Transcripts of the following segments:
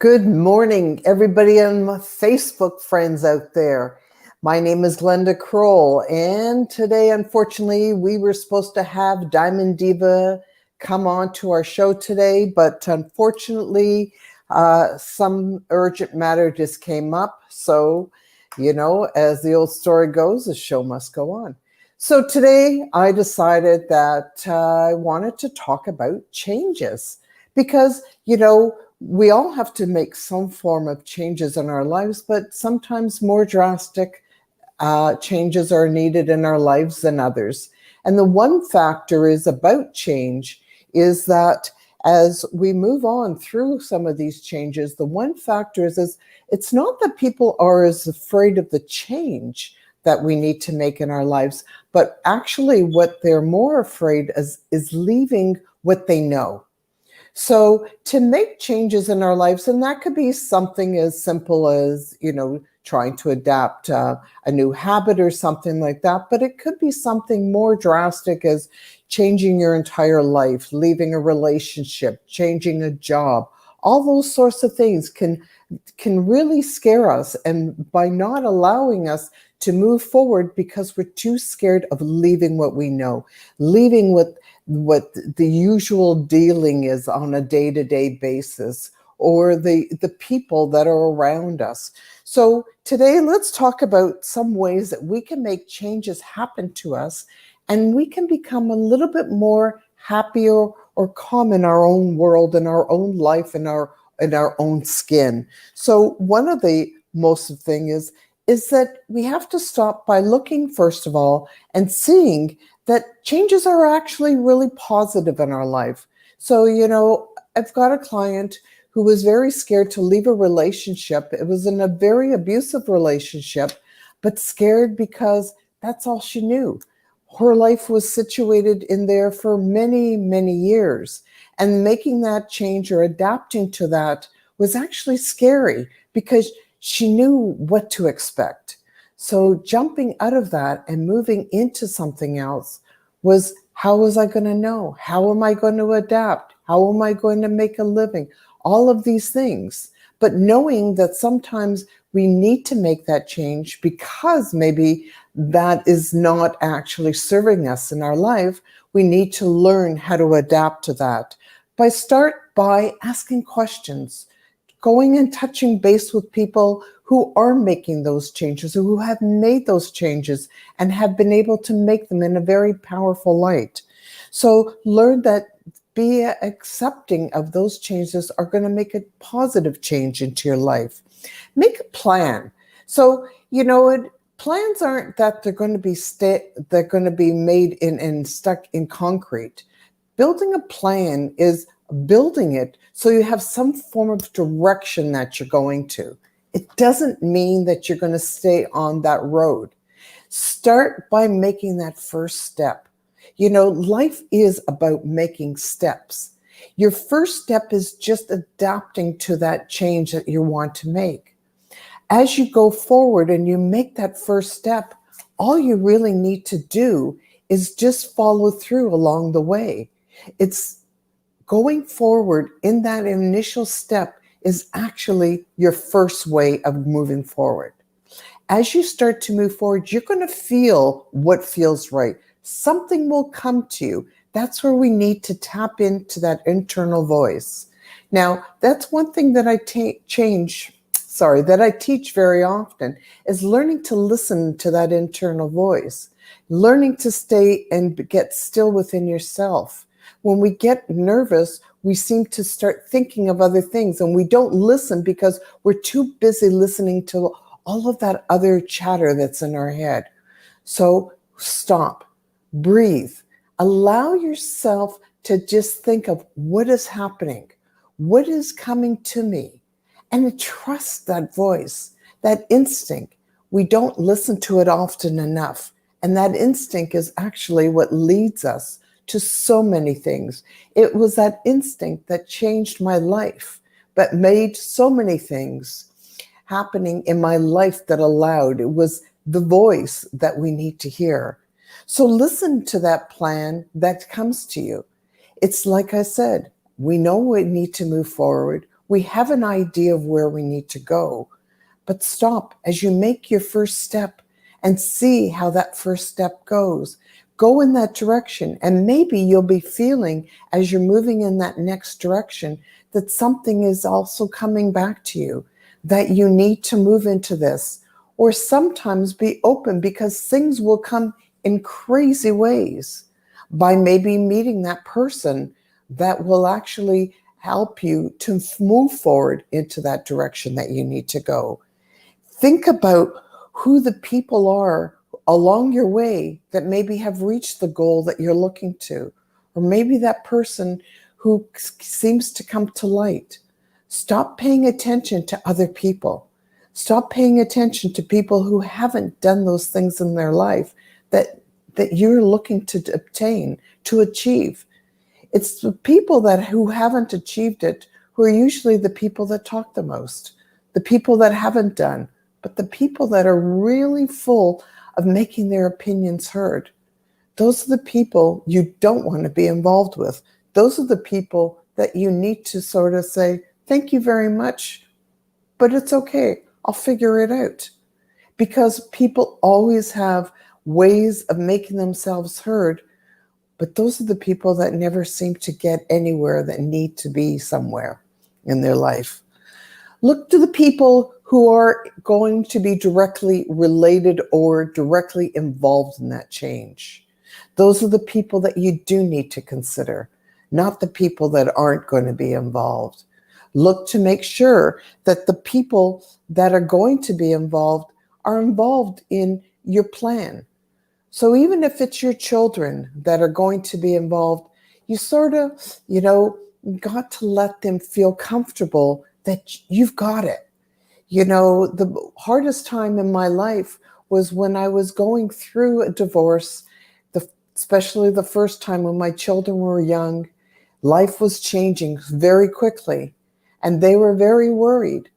Good morning, everybody and my Facebook friends out there. My name is Glenda Kroll, and today, unfortunately, we were supposed to have Diamond Diva come on to our show today, but unfortunately, some urgent matter just came up. So, as the old story goes, the show must go on. So today, I decided that I wanted to talk about changes because, we all have to make some form of changes in our lives, but sometimes more drastic changes are needed in our lives than others. And the one factor is about change is that as we move on through some of these changes, the one factor is it's not that people are as afraid of the change that we need to make in our lives, but actually what they're more afraid is leaving what they know. So to make changes in our lives, and that could be something as simple as, trying to adapt a new habit or something like that, but it could be something more drastic as changing your entire life, leaving a relationship, changing a job. All those sorts of things can really scare us, and by not allowing us to move forward because we're too scared of leaving what we know, leaving what the usual dealing is on a day-to-day basis, or the people that are around us. So today, let's talk about some ways that we can make changes happen to us, and we can become a little bit more happier or calm in our own world, in our own life, in our own skin. So one of the most thing is that we have to stop by looking, first of all, and seeing that changes are actually really positive in our life. So, I've got a client who was very scared to leave a relationship. It was in a very abusive relationship, but scared because that's all she knew. Her life was situated in there for many, many years. And making that change or adapting to that was actually scary because she knew what to expect. So jumping out of that and moving into something else was, how was I going to know? How am I going to adapt? How am I going to make a living? All of these things. But knowing that sometimes we need to make that change because maybe that is not actually serving us in our life, we need to learn how to adapt to that. Start by asking questions, going and touching base with people who are making those changes, or who have made those changes and have been able to make them in a very powerful light. So learn that be accepting of those changes are going to make a positive change into your life. Make a plan. So, plans aren't that they're going to be they're going to be made in stuck in concrete. Building a plan is building it so you have some form of direction that you're going to. It doesn't mean that you're going to stay on that road. Start by making that first step. Life is about making steps. Your first step is just adapting to that change that you want to make. As you go forward and you make that first step, all you really need to do is just follow through along the way. It's going forward in that initial step is actually your first way of moving forward. As you start to move forward, you're going to feel what feels right. Something will come to you. That's where we need to tap into that internal voice. Now, that's one thing that I teach very often, is learning to listen to that internal voice, learning to stay and get still within yourself. When we get nervous, we seem to start thinking of other things, and we don't listen because we're too busy listening to all of that other chatter that's in our head. So stop, breathe, allow yourself to just think of what is happening, what is coming to me, and trust that voice, that instinct. We don't listen to it often enough, and that instinct is actually what leads us to so many things. It was that instinct that changed my life, but made so many things happening in my life that allowed. It was the voice that we need to hear. So listen to that plan that comes to you. It's like I said, we know we need to move forward. We have an idea of where we need to go, but stop as you make your first step and see how that first step goes. Go in that direction, and maybe you'll be feeling as you're moving in that next direction that something is also coming back to you, that you need to move into this. Or sometimes be open, because things will come in crazy ways by maybe meeting that person that will actually help you to move forward into that direction that you need to go. Think about who the people are along your way that maybe have reached the goal that you're looking to, or maybe that person who seems to come to light. Stop paying attention to other people. Stop paying attention to people who haven't done those things in their life that you're looking to obtain, to achieve. It's the people who haven't achieved it who are usually the people that talk the most, the people that haven't done, but the people that are really full of making their opinions heard. Those are the people you don't want to be involved with. Those are the people that you need to sort of say, thank you very much, but it's okay. I'll figure it out. Because people always have ways of making themselves heard, but those are the people that never seem to get anywhere, that need to be somewhere in their life. Look to the people who are going to be directly related or directly involved in that change. Those are the people that you do need to consider, not the people that aren't going to be involved. Look to make sure that the people that are going to be involved are involved in your plan. So even if it's your children that are going to be involved, you sort of, got to let them feel comfortable that you've got it. The hardest time in my life was when I was going through a divorce, especially the first time when my children were young. Life was changing very quickly, and they were very worried.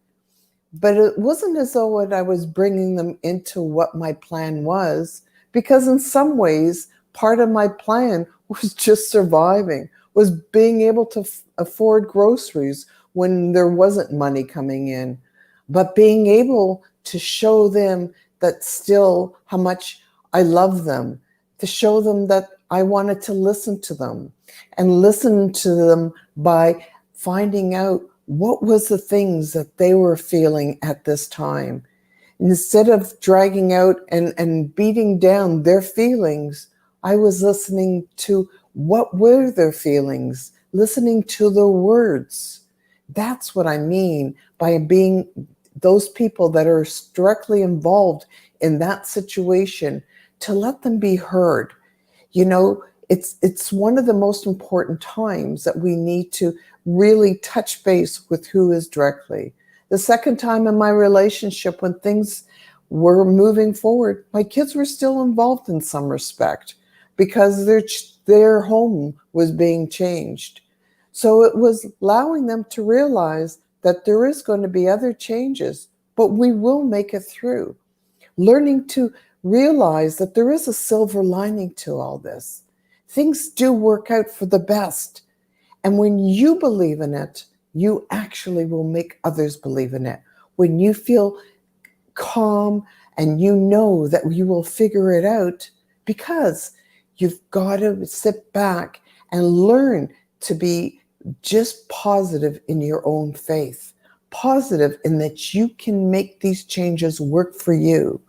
But it wasn't as though I was bringing them into what my plan was, because in some ways, part of my plan was just surviving, was being able to afford groceries when there wasn't money coming in, but being able to show them that still how much I love them, to show them that I wanted to listen to them, and listen to them by finding out what was the things that they were feeling at this time. Instead of dragging out and beating down their feelings, I was listening to what were their feelings, listening to their words. That's what I mean by being those people that are directly involved in that situation, to let them be heard. It's one of the most important times that we need to really touch base with who is directly. The second time in my relationship, when things were moving forward, my kids were still involved in some respect, because their home was being changed. So it was allowing them to realize that there is going to be other changes, but we will make it through. Learning to realize that there is a silver lining to all this. Things do work out for the best. And when you believe in it, you actually will make others believe in it. When you feel calm and you know that you will figure it out, because you've got to sit back and learn to be just positive in your own faith, positive in that you can make these changes work for you.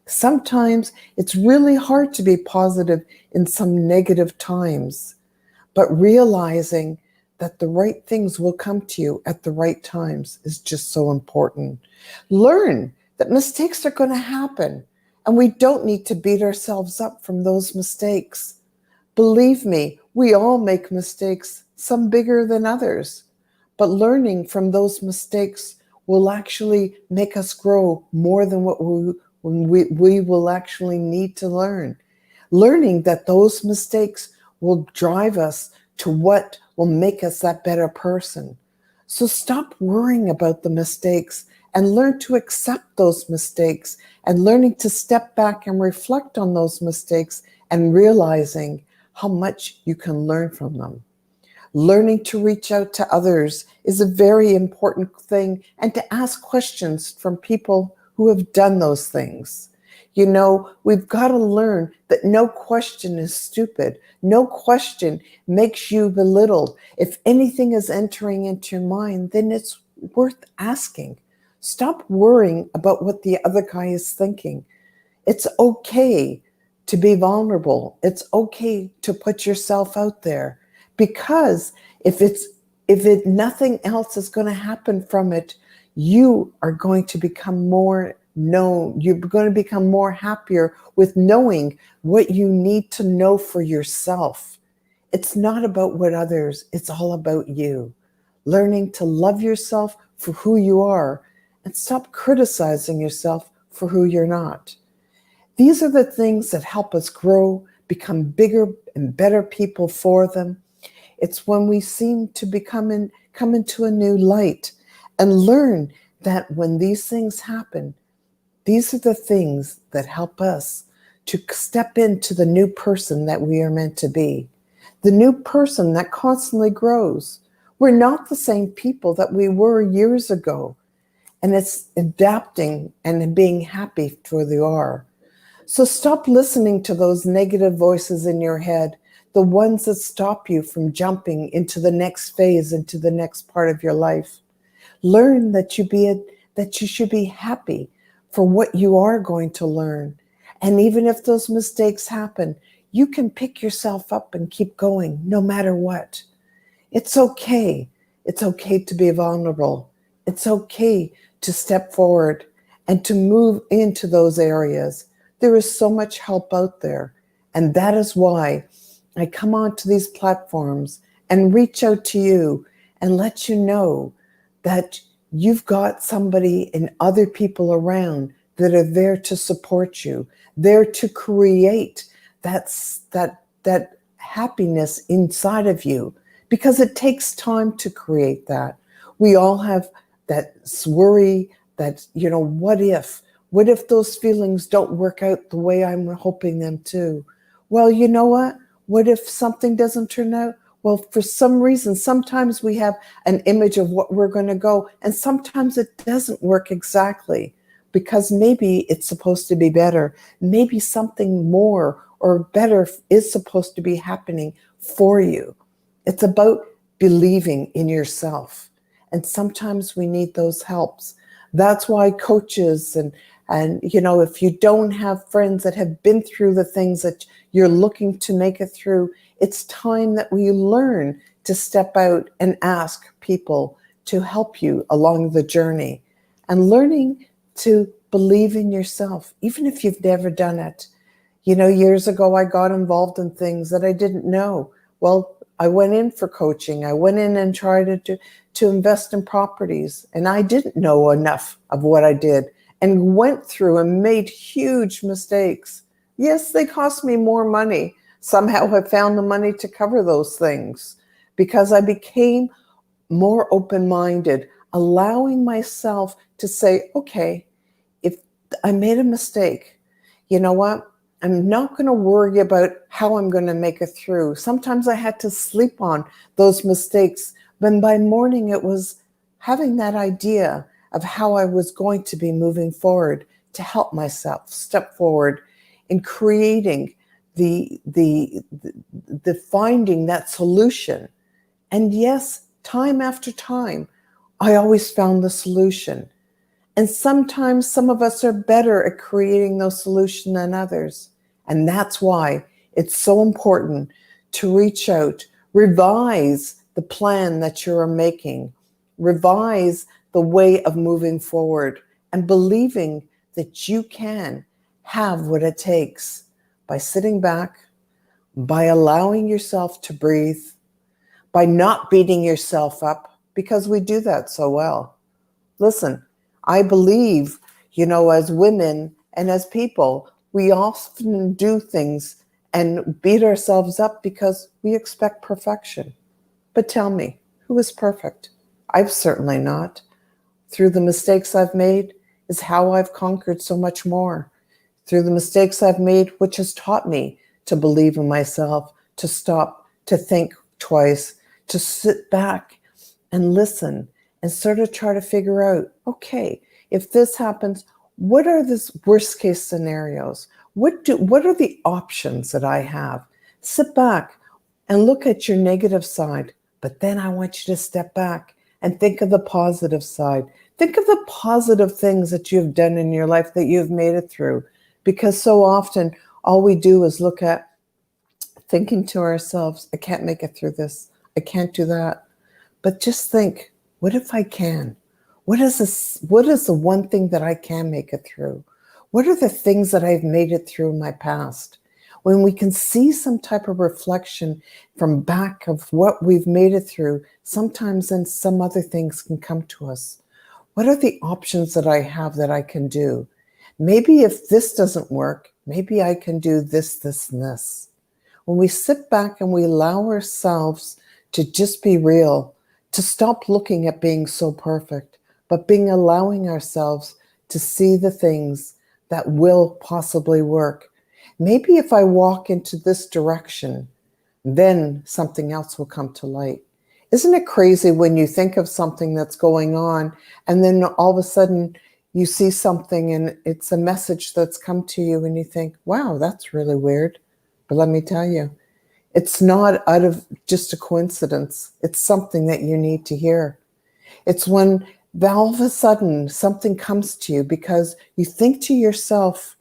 Sometimes it's really hard to be positive in some negative times, but realizing that the right things will come to you at the right times is just so important. Learn that mistakes are going to happen, and we don't need to beat ourselves up from those mistakes. Believe me, we all make mistakes, some bigger than others, but learning from those mistakes will actually make us grow more than what we will actually need to learn. Learning that those mistakes will drive us to what will make us that better person. So stop worrying about the mistakes and learn to accept those mistakes, and learning to step back and reflect on those mistakes and realizing how much you can learn from them. Learning to reach out to others is a very important thing, and to ask questions from people who have done those things. You know, we've got to learn that no question is stupid. No question makes you belittled. If anything is entering into your mind, then it's worth asking. Stop worrying about what the other guy is thinking. It's okay to be vulnerable. It's okay to put yourself out there, because if nothing else is going to happen from it, you are going to become more known. You're going to become more happier with knowing what you need to know for yourself. It's not about what others, it's all about you. Learning to love yourself for who you are and stop criticizing yourself for who you're not. These are the things that help us grow, become bigger and better people for them. It's when we seem to come into a new light and learn that when these things happen, these are the things that help us to step into the new person that we are meant to be, the new person that constantly grows. We're not the same people that we were years ago, and it's adapting and being happy for the are. So stop listening to those negative voices in your head, the ones that stop you from jumping into the next phase, into the next part of your life. Learn that you should be happy for what you are going to learn. And even if those mistakes happen, you can pick yourself up and keep going no matter what. It's okay. It's okay to be vulnerable. It's okay to step forward and to move into those areas. There is so much help out there. And that is why I come onto these platforms and reach out to you and let you know that you've got somebody and other people around that are there to support you, there to create that happiness inside of you, because it takes time to create that. We all have that worry that, what if those feelings don't work out the way I'm hoping them to? Well, you know what? What if something doesn't turn out? Well, for some reason, sometimes we have an image of what we're going to go, and sometimes it doesn't work exactly, because maybe it's supposed to be better. Maybe something more or better is supposed to be happening for you. It's about believing in yourself. And sometimes we need those helps. That's why coaches and if you don't have friends that have been through the things that you're looking to make it through, it's time that we learn to step out and ask people to help you along the journey, and learning to believe in yourself, even if you've never done it. Years ago, I got involved in things that I didn't know. Well, I went in for coaching. I went in and tried to invest in properties, and I didn't know enough of what I did, and went through and made huge mistakes. Yes, they cost me more money. Somehow I found the money to cover those things because I became more open-minded, allowing myself to say, okay, if I made a mistake, you know what? I'm not going to worry about how I'm going to make it through. Sometimes I had to sleep on those mistakes, but by morning it was having that idea of how I was going to be moving forward to help myself step forward in creating the finding that solution. And yes, time after time, I always found the solution. And sometimes some of us are better at creating those solutions than others. And that's why it's so important to reach out, revise the plan that you're making, revise the way of moving forward, and believing that you can have what it takes by sitting back, by allowing yourself to breathe, by not beating yourself up, because we do that so well. Listen, I believe, as women and as people, we often do things and beat ourselves up because we expect perfection. But tell me, who is perfect? I've certainly not. Through the mistakes I've made is how I've conquered so much more. Through the mistakes I've made, which has taught me to believe in myself, to stop, to think twice, to sit back and listen and sort of try to figure out, okay, if this happens, what are the worst case scenarios? What are the options that I have? Sit back and look at your negative side, but then I want you to step back and think of the positive side. Think of the positive things that you've done in your life, that you've made it through. Because so often all we do is look at thinking to ourselves, I can't make it through this. I can't do that. But just think, what if I can? What is the one thing that I can make it through? What are the things that I've made it through in my past? When we can see some type of reflection from back of what we've made it through, sometimes then some other things can come to us. What are the options that I have that I can do? Maybe if this doesn't work, maybe I can do this, this, and this. When we sit back and we allow ourselves to just be real, to stop looking at being so perfect, but allowing ourselves to see the things that will possibly work. Maybe if I walk into this direction, then something else will come to light. Isn't it crazy when you think of something that's going on and then all of a sudden you see something and it's a message that's come to you and you think, wow, that's really weird. But let me tell you, it's not out of just a coincidence. It's something that you need to hear. It's when all of a sudden something comes to you because you think to yourself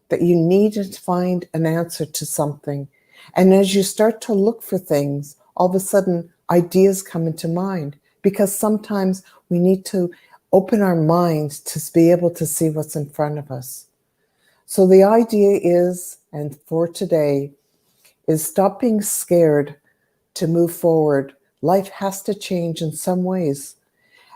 that you need to find an answer to something. And as you start to look for things, all of a sudden ideas come into mind, because sometimes we need to open our minds to be able to see what's in front of us. So the idea is, and for today, is stop being scared to move forward. Life has to change in some ways.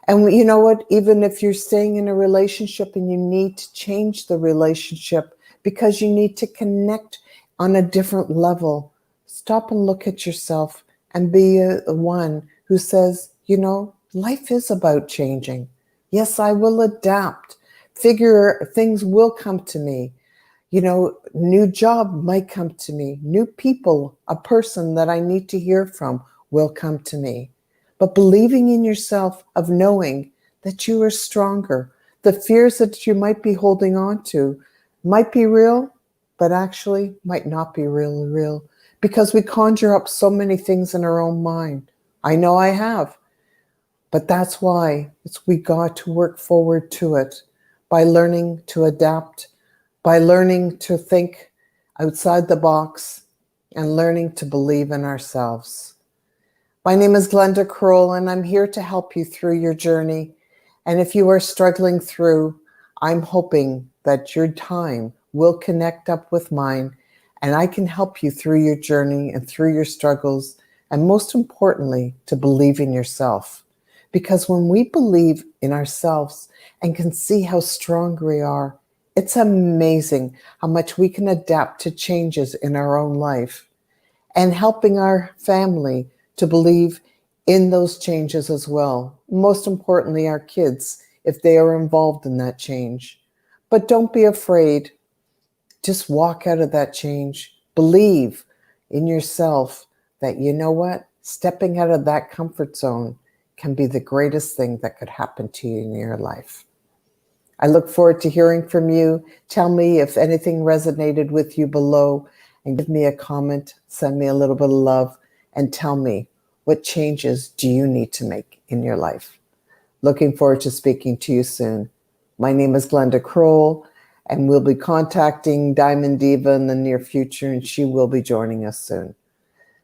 And you know what? Even if you're staying in a relationship and you need to change the relationship because you need to connect on a different level, stop and look at yourself and be the one who says, you know, life is about changing. Yes, I will adapt. Things will come to me. You know, new job might come to me. New people, a person that I need to hear from will come to me. But believing in yourself, of knowing that you are stronger. The fears that you might be holding on to might be real, but actually might not be really real, because we conjure up so many things in our own mind. I know I have, but that's why we got to work forward to it by learning to adapt, by learning to think outside the box, and learning to believe in ourselves. My name is Glenda Kroll, and I'm here to help you through your journey. And if you are struggling through, I'm hoping that your time will connect up with mine, and I can help you through your journey and through your struggles, and most importantly, to believe in yourself. Because when we believe in ourselves and can see how strong we are, it's amazing how much we can adapt to changes in our own life, and helping our family to believe in those changes as well. Most importantly, our kids, if they are involved in that change. But don't be afraid. Just walk out of that change. Believe in yourself that, you know what? Stepping out of that comfort zone can be the greatest thing that could happen to you in your life. I look forward to hearing from you. Tell me if anything resonated with you below, and give me a comment, send me a little bit of love, and tell me, what changes do you need to make in your life? Looking forward to speaking to you soon. My name is Glenda Kroll, and we'll be contacting Diamond Diva in the near future, and she will be joining us soon.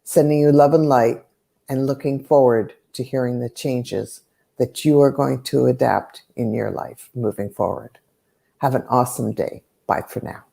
Sending you love and light, and looking forward to hearing the changes that you are going to adapt in your life moving forward. Have an awesome day. Bye for now.